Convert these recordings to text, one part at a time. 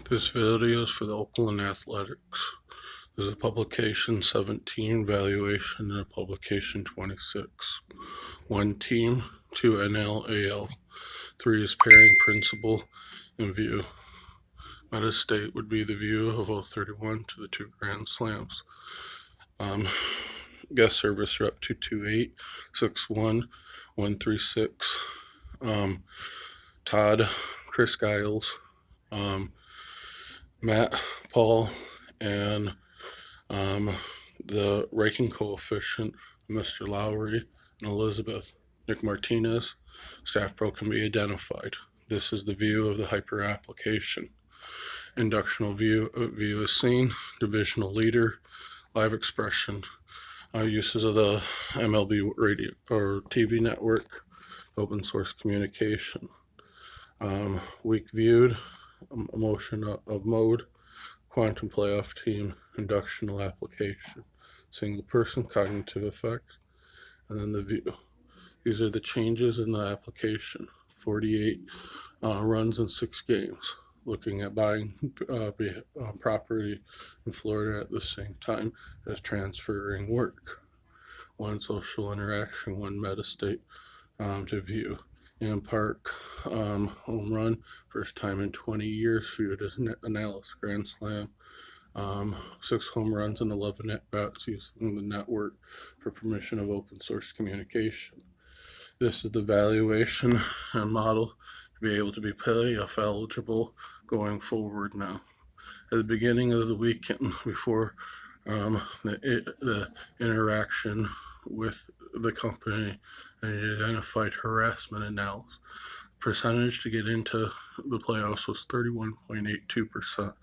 This video is for the Oakland Athletics. This is publication 17, valuation, and publication 26. 1 team, 2 NL, AL. 3 is pairing principle and view. Meta state would be the view of 031 to the 2 Grand Slams. Guest service rep 228 61 136. Todd, Chris Giles, Matt, Paul, and the ranking coefficient, Mr. Lowry and Elizabeth. Nick Martinez, staff pro can be identified. This is the view of the hyper application. Inductional view is seen, divisional leader, live expression, uses of the MLB radio or TV network, open source communication. Week viewed, motion of mode, quantum playoff team, inductional application, single person, cognitive effects, and then the view. These are the changes in the application. 48 runs in 6 games. Looking at buying property in Florida at the same time as transferring work. 1 social interaction, 1 meta state to view. In Park, home run, first time in 20 years, viewed as an analysis Grand Slam. 6 home runs and 11 at-bats using the network for permission of open source communication. This is the valuation and model to be able to be playoff eligible going forward now. At the beginning of the weekend, before the interaction with the company, and identified harassment analysis. Percentage to get into the playoffs was 31.82%.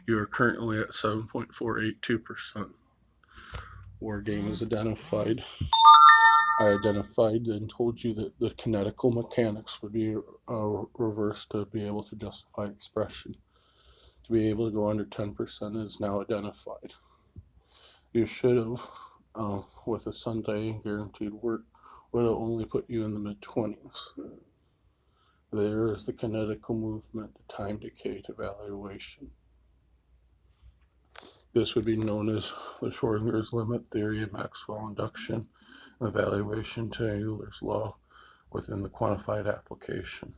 You are currently at 7.482%. War game is identified. I identified and told you that the kinetical mechanics would be reversed to be able to justify expression. To be able to go under 10% is now identified. You should have, with a Sunday guaranteed work, would have only put you in the mid-20s. There is the kinetical movement, the time decay evaluation. This would be known as the Schrodinger's limit theory of Maxwell induction and evaluation to Euler's law within the quantified application.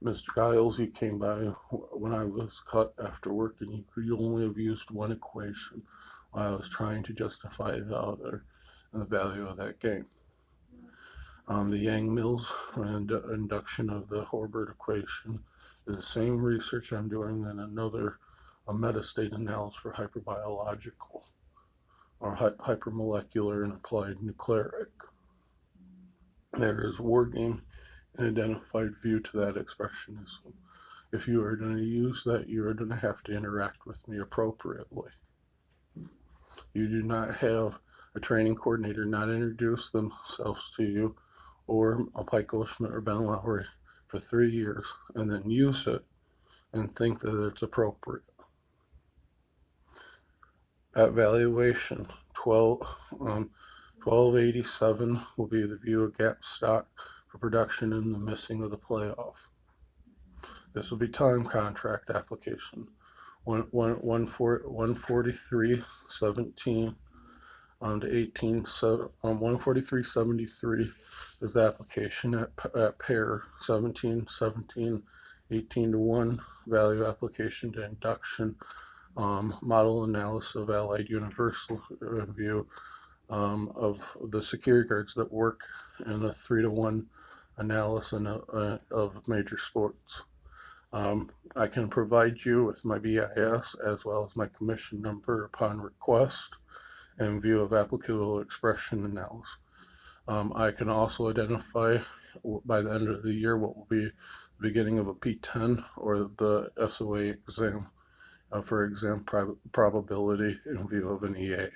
Mr. Giles, you came by when I was cut after work, and you only have used 1 equation while I was trying to justify the other and the value of that game. The Yang-Mills induction of the Hilbert equation is the same research I'm doing in another metastate analysis for hyperbiological or hypermolecular and applied nucleic. There is war game and identified view to that expressionism. If you are going to use that, you are going to have to interact with me appropriately. You do not have a training coordinator not introduce themselves to you, or a Pike Goldschmidt or Ben Lowry for 3 years, and then use it and think that it's appropriate. At valuation, 1287 will be the view of gap stock for production in the missing of the playoff. This will be time contract application. 143.17 to 18, 143.73 is the application at pair. 17, 18 to 1 value application to induction, model analysis of allied universal view of the security guards that work in a 3 to 1 analysis of major sports. I can provide you with my BIS as well as my commission number upon request and view of applicable expression analysis. I can also identify by the end of the year what will be the beginning of a P10 or the SOA exam for exam probability in view of an EA.